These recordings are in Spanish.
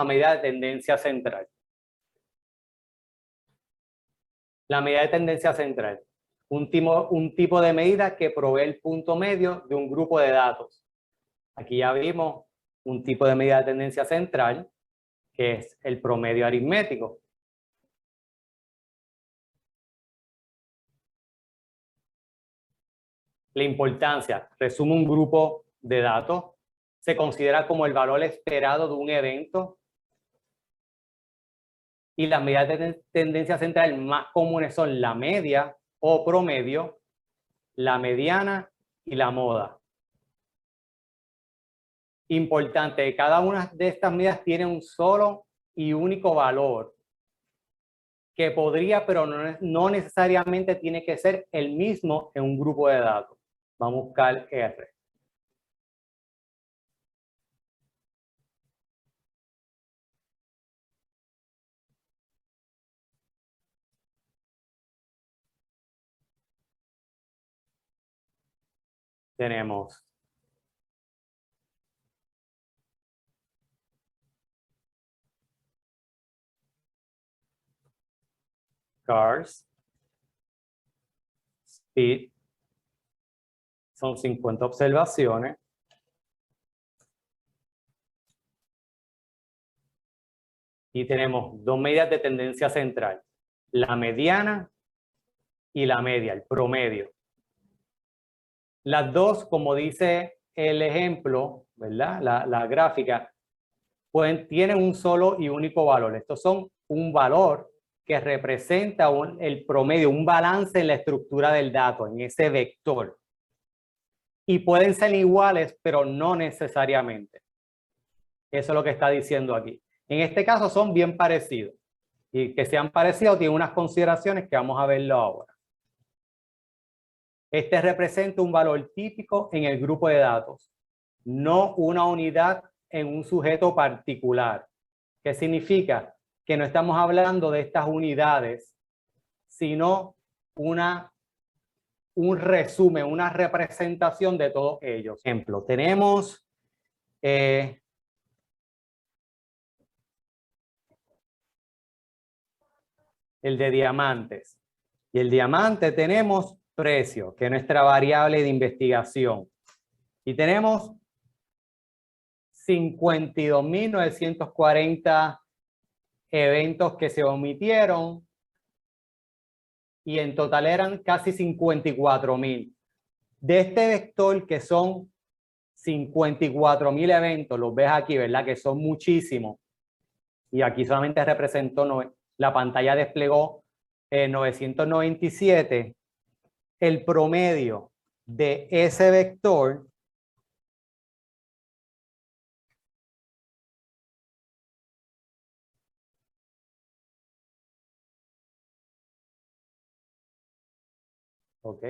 a medida de tendencia central. La medida de tendencia central. Un tipo de medida que provee el punto medio de un grupo de datos. Aquí ya vimos un tipo de medida de tendencia central, que es el promedio aritmético. La importancia, resume un grupo de datos, se considera como el valor esperado de un evento. Y las medidas de tendencia central más comunes son la media o promedio, la mediana y la moda. Importante, cada una de estas medidas tiene un solo y único valor que podría, pero no necesariamente tiene que ser el mismo en un grupo de datos. Vamos a buscar R. Tenemos cars, speed, son 50 observaciones. Y tenemos dos medidas de tendencia central, la mediana y la media, el promedio. Las dos, como dice el ejemplo, ¿verdad? La gráfica, tienen un solo y único valor. Estos son un valor que representa el promedio, un balance en la estructura del dato, en ese vector. Y pueden ser iguales, pero no necesariamente. Eso es lo que está diciendo aquí. En este caso son bien parecidos. Y que sean parecidos tiene unas consideraciones que vamos a verlo ahora. Este representa un valor típico en el grupo de datos, no una unidad en un sujeto particular. ¿Qué significa? Que no estamos hablando de estas unidades, sino un resumen, una representación de todos ellos. Por ejemplo, tenemos el de diamantes. Y el diamante tenemos precio, que es nuestra variable de investigación. Y tenemos 52.940 eventos que se omitieron y en total eran casi 54.000. De este vector que son 54.000 eventos, los ves aquí, ¿verdad? Que son muchísimos. Y aquí solamente representó, la pantalla desplegó 997. El promedio de ese vector ¿ok?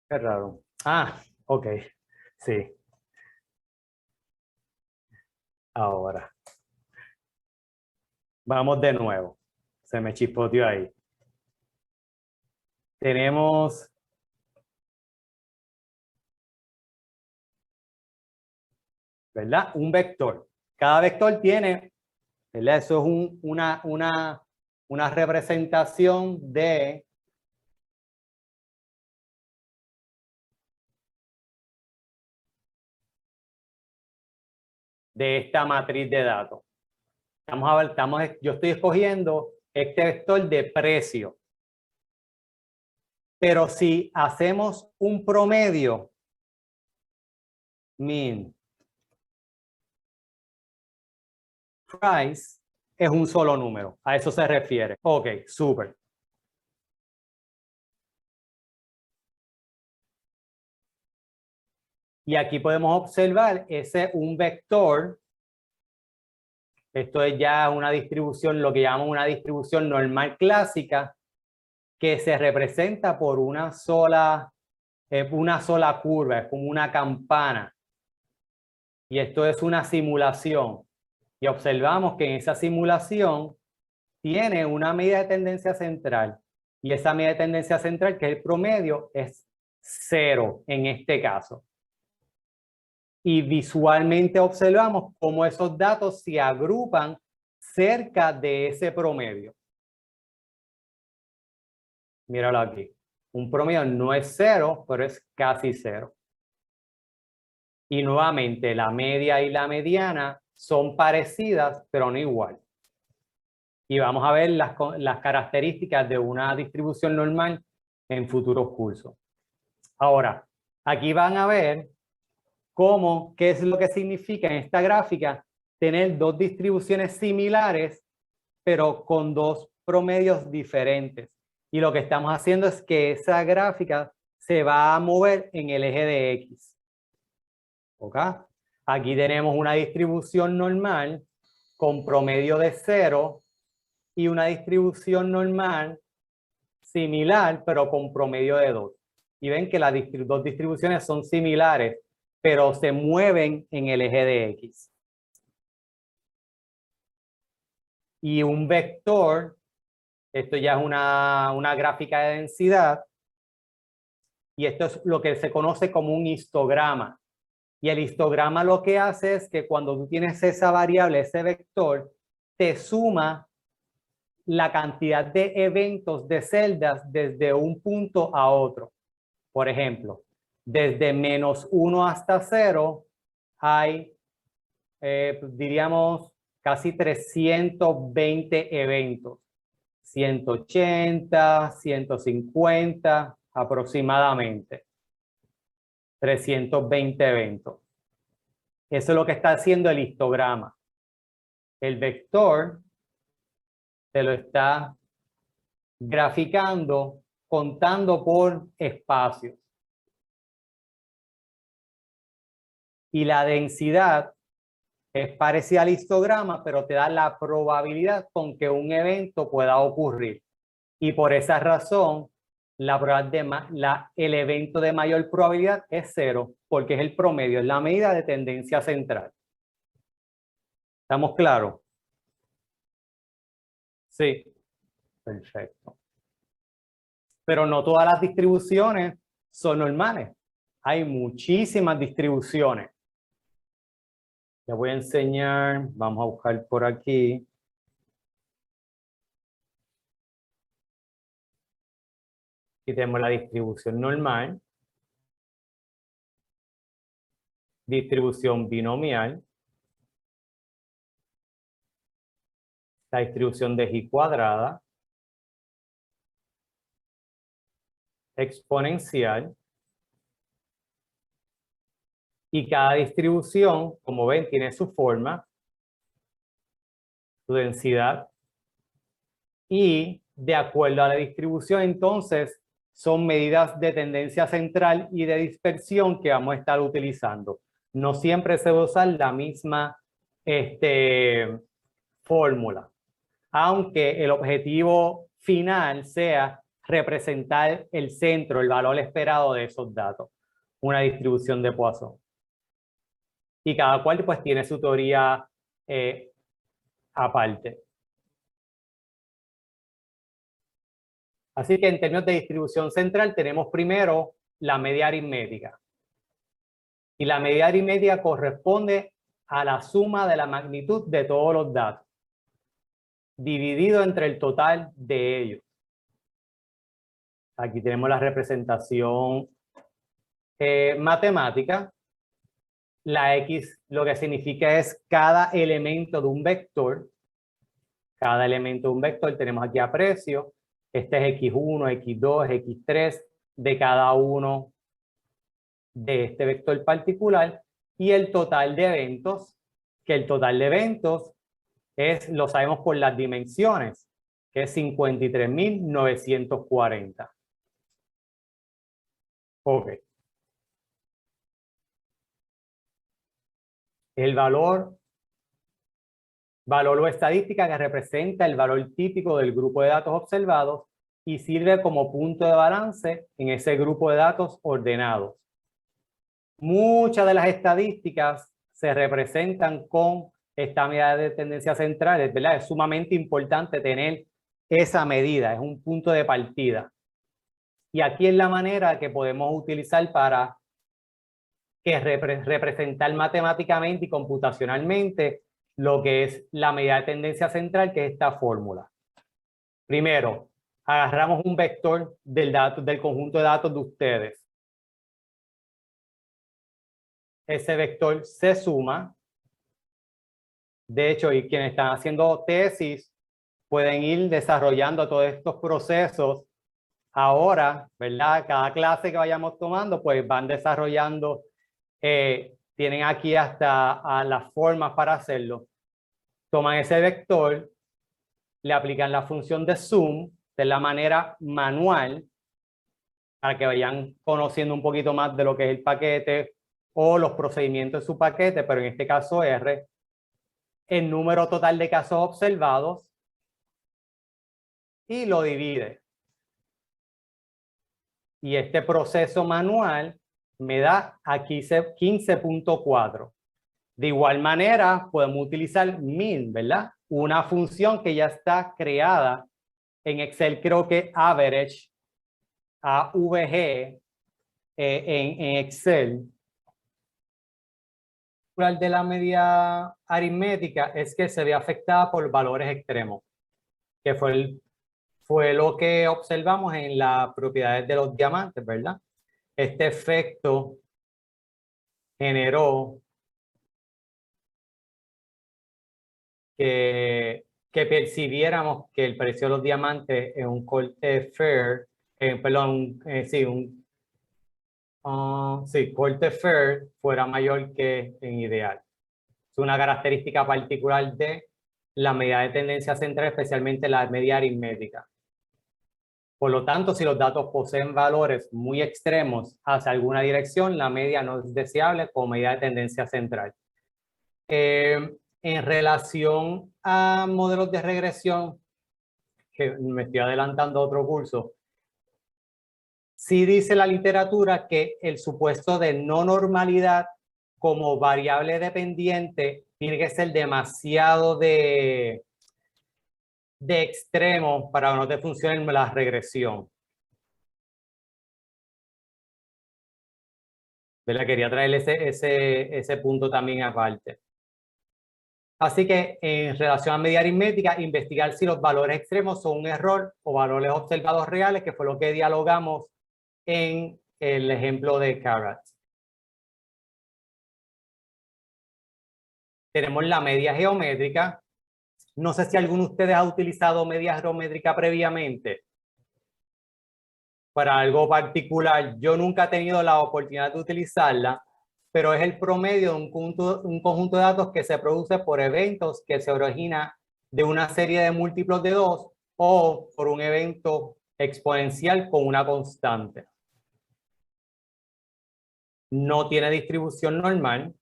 Qué raro. Ah, ok. Sí. Ahora. Vamos de nuevo. Se me chispoteó ahí. Tenemos ¿verdad? Un vector. Cada vector tiene, ¿verdad? Eso es una representación de esta matriz de datos. Yo estoy escogiendo este vector de precio. Pero si hacemos un promedio, mean, price, es un solo número. A eso se refiere. Ok, súper. Y aquí podemos observar un vector. Esto es ya una distribución, lo que llamamos una distribución normal clásica, que se representa por una sola curva, es como una campana. Y esto es una simulación. Y observamos que en esa simulación tiene una medida de tendencia central Y esa medida de tendencia central, que es el promedio, es 0 en este caso. Y visualmente observamos cómo esos datos se agrupan cerca de ese promedio. Míralo aquí. Un promedio no es 0, pero es casi 0. Y nuevamente, la media y la mediana son parecidas, pero no igual. Y vamos a ver las características de una distribución normal en futuros cursos. Ahora, aquí van a ver qué es lo que significa en esta gráfica tener dos distribuciones similares, pero con dos promedios diferentes. Y lo que estamos haciendo es que esa gráfica se va a mover en el eje de X. ¿Ok? Aquí tenemos una distribución normal con promedio de 0 y una distribución normal similar, pero con promedio de 2. Y ven que las dos distribuciones son similares, pero se mueven en el eje de X. Y un vector, esto ya es una gráfica de densidad, y esto es lo que se conoce como un histograma. Y el histograma lo que hace es que cuando tú tienes esa variable, ese vector, te suma la cantidad de eventos de celdas desde un punto a otro. Por ejemplo, desde -1 hasta 0 hay, diríamos, casi 320 eventos. 180, 150 aproximadamente. 320 eventos. Eso es lo que está haciendo el histograma. El vector te lo está graficando contando por espacios. Y la densidad es parecida al histograma, pero te da la probabilidad con que un evento pueda ocurrir. Y por esa razón, el evento de mayor probabilidad es 0, porque es el promedio, es la medida de tendencia central. ¿Estamos claros? Sí. Perfecto. Pero no todas las distribuciones son normales. Hay muchísimas distribuciones. Les voy a enseñar, vamos a buscar por aquí. Aquí tenemos la distribución normal, distribución binomial, la distribución de G cuadrada, exponencial, y cada distribución, como ven, tiene su forma, su densidad, y de acuerdo a la distribución, entonces, son medidas de tendencia central y de dispersión que vamos a estar utilizando. No siempre se va a usar la misma fórmula, aunque el objetivo final sea representar el centro, el valor esperado de esos datos, una distribución de Poisson. Y cada cual pues tiene su teoría aparte. Así que en términos de distribución central tenemos primero la media aritmética. Y la media aritmética corresponde a la suma de la magnitud de todos los datos, dividido entre el total de ellos. Aquí tenemos la representación matemática. La X lo que significa es cada elemento de un vector. Cada elemento de un vector tenemos aquí aprecio. Este es X1, X2, X3 de cada uno de este vector particular. Y el total de eventos, que el total de eventos lo sabemos por las dimensiones, que es 53.940. Ok. El valor o estadística que representa el valor típico del grupo de datos observados y sirve como punto de balance en ese grupo de datos ordenados. Muchas de las estadísticas se representan con esta medida de tendencia central, ¿verdad? Es sumamente importante tener esa medida, es un punto de partida. Y aquí es la manera que podemos utilizar para representar matemáticamente y computacionalmente lo que es la medida de tendencia central, que es esta fórmula. Primero, agarramos un vector del conjunto de datos de ustedes. Ese vector se suma. De hecho, y quienes están haciendo tesis pueden ir desarrollando todos estos procesos ahora, ¿verdad? Cada clase que vayamos tomando, pues van desarrollando, tienen aquí hasta las formas para hacerlo. Toman ese vector, le aplican la función de zoom de la manera manual para que vayan conociendo un poquito más de lo que es el paquete o los procedimientos de su paquete, pero en este caso R, el número total de casos observados y lo divide. Y este proceso manual me da aquí 15.4. De igual manera, podemos utilizar min, ¿verdad? Una función que ya está creada en Excel, creo que average, AVG, en Excel. De la media aritmética es que se ve afectada por valores extremos, que fue lo que observamos en las propiedades de los diamantes, ¿verdad? Este efecto generó que percibiéramos que el precio de los diamantes en un corte fair, corte fair fuera mayor que en ideal. Es una característica particular de la medida de tendencia central, especialmente la media aritmética. Por lo tanto, si los datos poseen valores muy extremos hacia alguna dirección, la media no es deseable como medida de tendencia central. En relación a modelos de regresión, que me estoy adelantando a otro curso, sí dice la literatura que el supuesto de no normalidad como variable dependiente tiene que ser demasiado de extremo para que no te funcione la regresión. ¿Verdad? Quería traer ese punto también aparte. Así que en relación a media aritmética, investigar si los valores extremos son un error o valores observados reales, que fue lo que dialogamos en el ejemplo de Carrot. Tenemos la media geométrica. No sé si alguno de ustedes ha utilizado media geométrica previamente para algo particular. Yo nunca he tenido la oportunidad de utilizarla, pero es el promedio de un conjunto de datos que se produce por eventos que se origina de una serie de múltiplos de 2 o por un evento exponencial con una constante. No tiene distribución normal.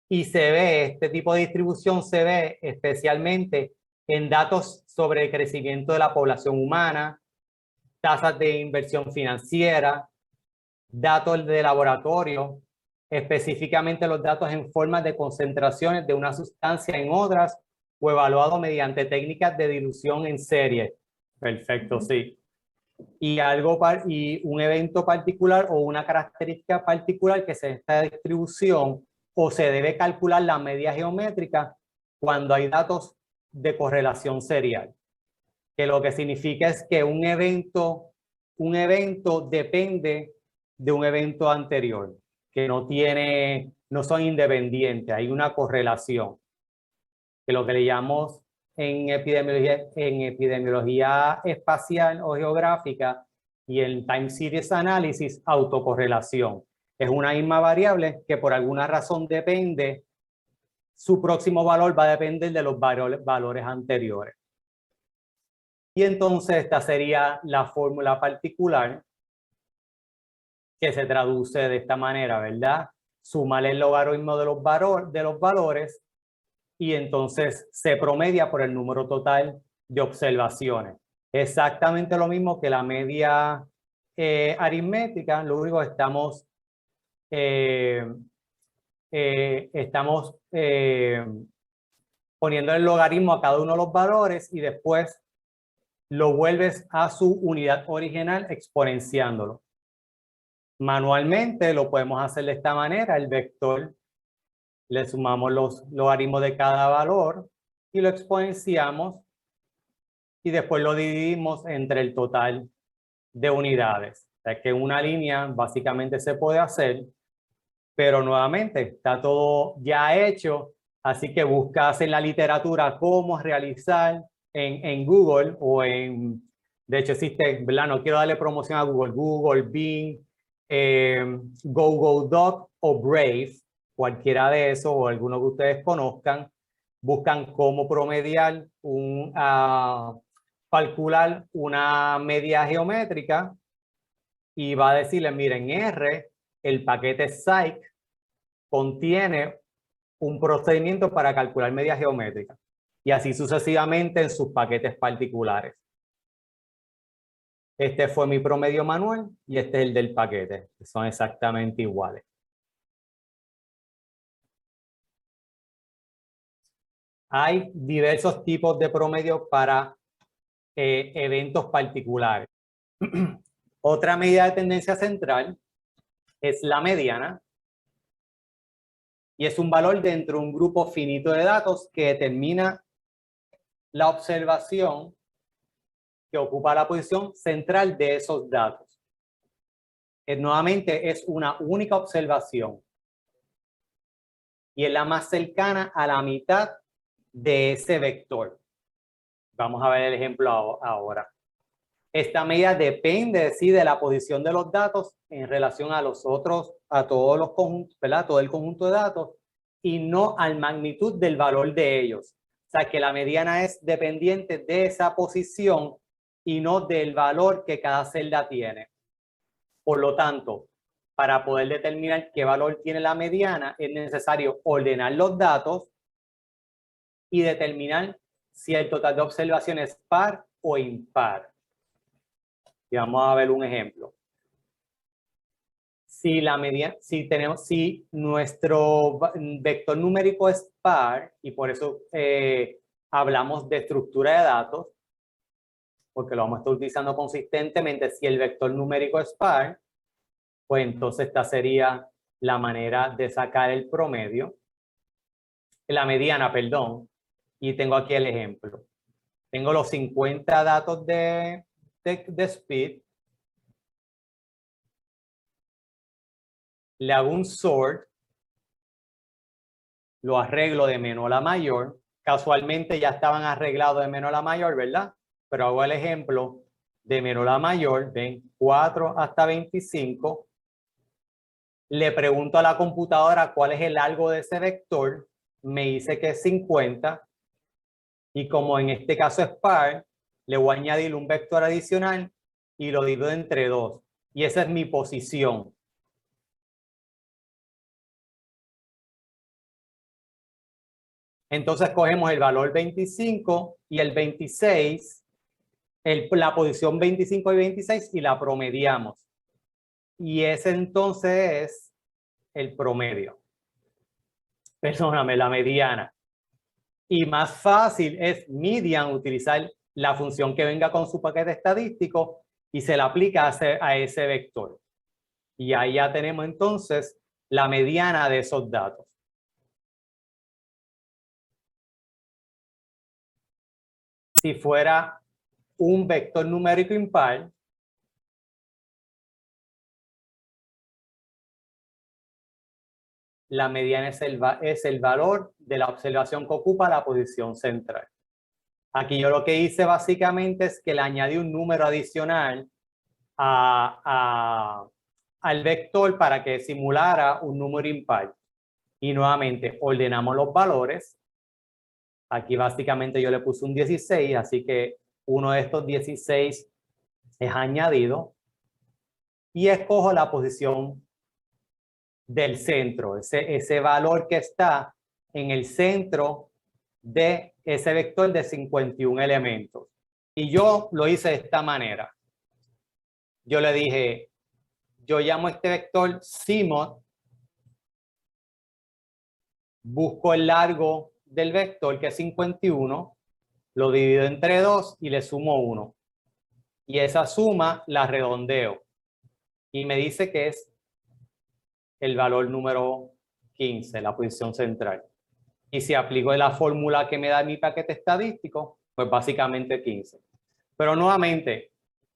Y este tipo de distribución se ve especialmente en datos sobre el crecimiento de la población humana, tasas de inversión financiera, datos de laboratorio, específicamente los datos en forma de concentraciones de una sustancia en otras o evaluado mediante técnicas de dilución en serie. Perfecto, sí. Y un evento particular o una característica particular que sea esta distribución, o se debe calcular la media geométrica cuando hay datos de correlación serial, que lo que significa es que un evento depende de un evento anterior, que no son independientes, hay una correlación, que lo que le llamamos en epidemiología espacial o geográfica y en time series analysis, autocorrelación. Es una misma variable que por alguna razón depende, su próximo valor va a depender de los valores anteriores. Y entonces esta sería la fórmula particular que se traduce de esta manera, ¿verdad? Sumar el logaritmo de los valores y entonces se promedia por el número total de observaciones. Exactamente lo mismo que la media aritmética, lo único que estamos poniendo el logaritmo a cada uno de los valores y después lo vuelves a su unidad original exponenciándolo. Manualmente lo podemos hacer de esta manera. El vector, le sumamos los logaritmos de cada valor y lo exponenciamos y después lo dividimos entre el total de unidades. O sea que una línea básicamente se puede hacer, pero nuevamente está todo ya hecho, así que buscas en la literatura cómo realizar en Google o de hecho existe, ¿verdad? No quiero darle promoción a Google, Google, Bing, GoGoDoc o Brave, cualquiera de esos o alguno que ustedes conozcan, buscan cómo promediar calcular una media geométrica y va a decirle, miren, R, el paquete Psych contiene un procedimiento para calcular media geométrica y así sucesivamente en sus paquetes particulares. Este fue mi promedio manual y este es el del paquete, que son exactamente iguales. Hay diversos tipos de promedio para eventos particulares. Otra medida de tendencia central es la mediana y es un valor dentro de un grupo finito de datos que determina la observación que ocupa la posición central de esos datos. Nuevamente es una única observación y es la más cercana a la mitad de ese vector. Vamos a ver el ejemplo ahora. Esta medida depende sí, de la posición de los datos en relación a los otros, a todos los conjuntos, ¿verdad? Todo el conjunto de datos y no a la magnitud del valor de ellos. O sea que la mediana es dependiente de esa posición y no del valor que cada celda tiene. Por lo tanto, para poder determinar qué valor tiene la mediana, es necesario ordenar los datos y determinar si el total de observación es par o impar. Y vamos a ver un ejemplo. Si nuestro vector numérico es par, y por eso hablamos de estructura de datos, porque lo vamos a estar utilizando consistentemente, si el vector numérico es par, pues entonces esta sería la manera de sacar el promedio, la mediana, perdón, y tengo aquí el ejemplo. Tengo los 50 datos de speed, le hago un sort, lo arreglo de menor a mayor, casualmente ya estaban arreglados de menor a mayor, ¿verdad? Pero hago el ejemplo de menor a mayor, ven, 4 hasta 25, le pregunto a la computadora cuál es el largo de ese vector, me dice que es 50, y como en este caso es par, le voy a añadir un vector adicional y lo divido entre 2, y esa es mi posición. Entonces cogemos el valor 25 y el 26, la posición 25 y 26 y la promediamos. Y ese entonces es el promedio. Perdóname, la mediana. Y más fácil es median, utilizar la función que venga con su paquete estadístico y se la aplica a ese vector. Y ahí ya tenemos entonces la mediana de esos datos. Si fuera un vector numérico impar, la mediana es el valor de la observación que ocupa la posición central. Aquí yo lo que hice básicamente es que le añadí un número adicional al vector para que simulara un número impar. Y nuevamente ordenamos los valores. Aquí básicamente yo le puse un 16, así que uno de estos 16 es añadido. Y escojo la posición del centro, ese valor que está en el centro de ese vector de 51 elementos. Y yo lo hice de esta manera. Yo le dije, yo llamo a este vector CMOD, busco el largo del vector, que es 51, lo divido entre 2 y le sumo 1. Y esa suma la redondeo. Y me dice que es el valor número 15, la posición central. Y si aplico la fórmula que me da mi paquete estadístico, pues básicamente 15. Pero nuevamente,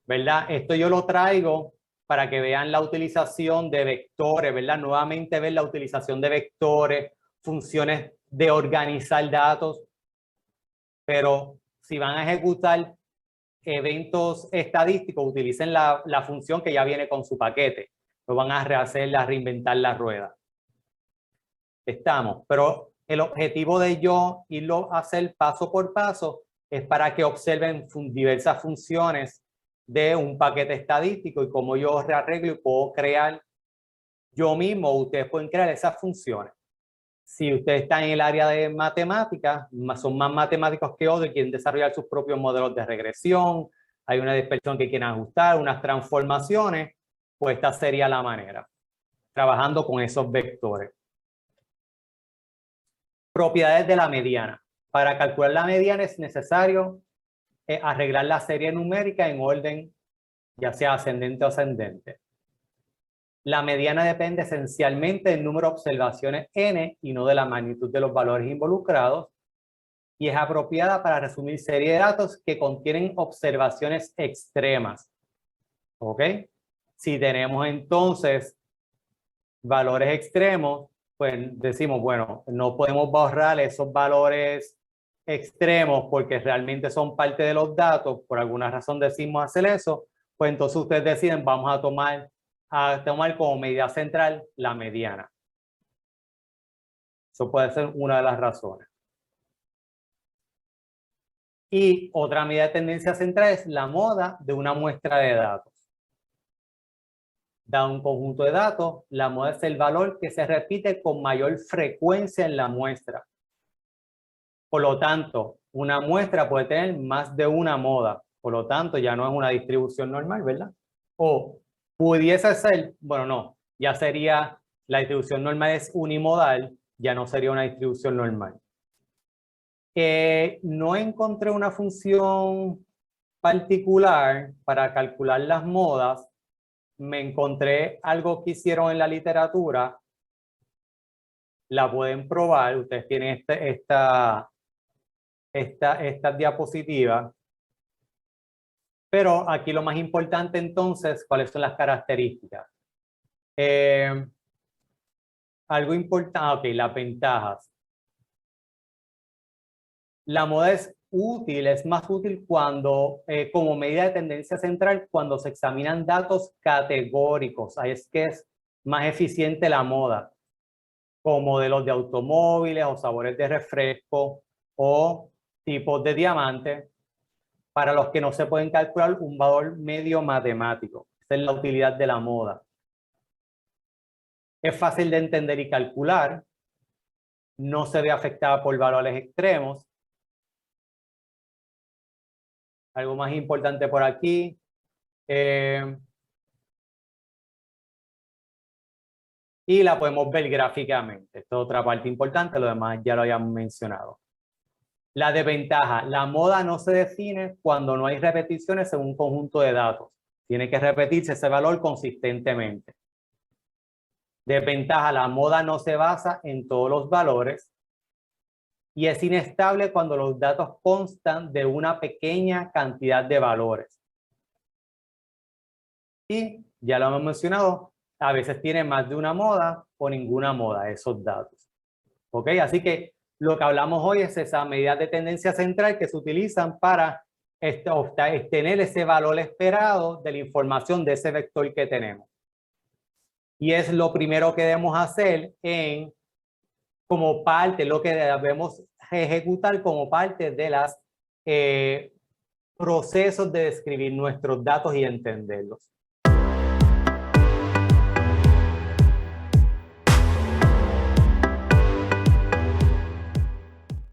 ¿verdad? Esto yo lo traigo para que vean la utilización de vectores, ¿verdad? Nuevamente ver la utilización de vectores, funciones de organizar datos. Pero si van a ejecutar eventos estadísticos, utilicen la función que ya viene con su paquete. No van a rehacerla, reinventar la rueda. Estamos, pero el objetivo de yo irlo a hacer paso por paso es para que observen diversas funciones de un paquete estadístico y cómo yo rearreglo y puedo crear yo mismo. Ustedes pueden crear esas funciones. Si ustedes están en el área de matemáticas, son más matemáticos que otros y quieren desarrollar sus propios modelos de regresión, hay una dispersión que quieren ajustar, unas transformaciones, pues esta sería la manera, trabajando con esos vectores. Propiedades de la mediana. Para calcular la mediana es necesario arreglar la serie numérica en orden, ya sea ascendente o ascendente. La mediana depende esencialmente del número de observaciones n y no de la magnitud de los valores involucrados, y es apropiada para resumir series de datos que contienen observaciones extremas. ¿Ok? Si tenemos entonces valores extremos, pues decimos, bueno, no podemos borrar esos valores extremos porque realmente son parte de los datos, por alguna razón decimos hacer eso, pues entonces ustedes deciden, vamos a tomar como medida central la mediana. Eso puede ser una de las razones. Y otra medida de tendencia central es la moda de una muestra de datos. Da un conjunto de datos, la moda es el valor que se repite con mayor frecuencia en la muestra. Por lo tanto, una muestra puede tener más de una moda. Por lo tanto, ya no es una distribución normal, ¿verdad? O pudiese ser, bueno, no, ya sería, la distribución normal es unimodal, ya no sería una distribución normal. No encontré una función particular para calcular las modas. Me encontré algo que hicieron en la literatura. La pueden probar. Ustedes tienen esta diapositiva. Pero aquí lo más importante entonces, ¿cuáles son las características? Algo importante, ok, las ventajas. La moda es útil, es más útil cuando, como medida de tendencia central, cuando se examinan datos categóricos. Ahí es que es más eficiente la moda, como modelos de automóviles o sabores de refresco o tipos de diamante, para los que no se pueden calcular un valor medio matemático. Esa es la utilidad de la moda. Es fácil de entender y calcular, no se ve afectada por valores extremos. Algo más importante por aquí. Y la podemos ver gráficamente. Esta es otra parte importante, lo demás ya lo habíamos mencionado. La desventaja, la moda no se define cuando no hay repeticiones en un conjunto de datos. Tiene que repetirse ese valor consistentemente. Desventaja, la moda no se basa en todos los valores y es inestable cuando los datos constan de una pequeña cantidad de valores. Y ya lo hemos mencionado, a veces tiene más de una moda o ninguna moda esos datos. ¿Ok? Así que lo que hablamos hoy es esa medida de tendencia central que se utilizan para obtener ese valor esperado de la información de ese vector que tenemos. Y es lo primero que debemos hacer como parte, lo que debemos ejecutar como parte de los procesos de describir nuestros datos y entenderlos.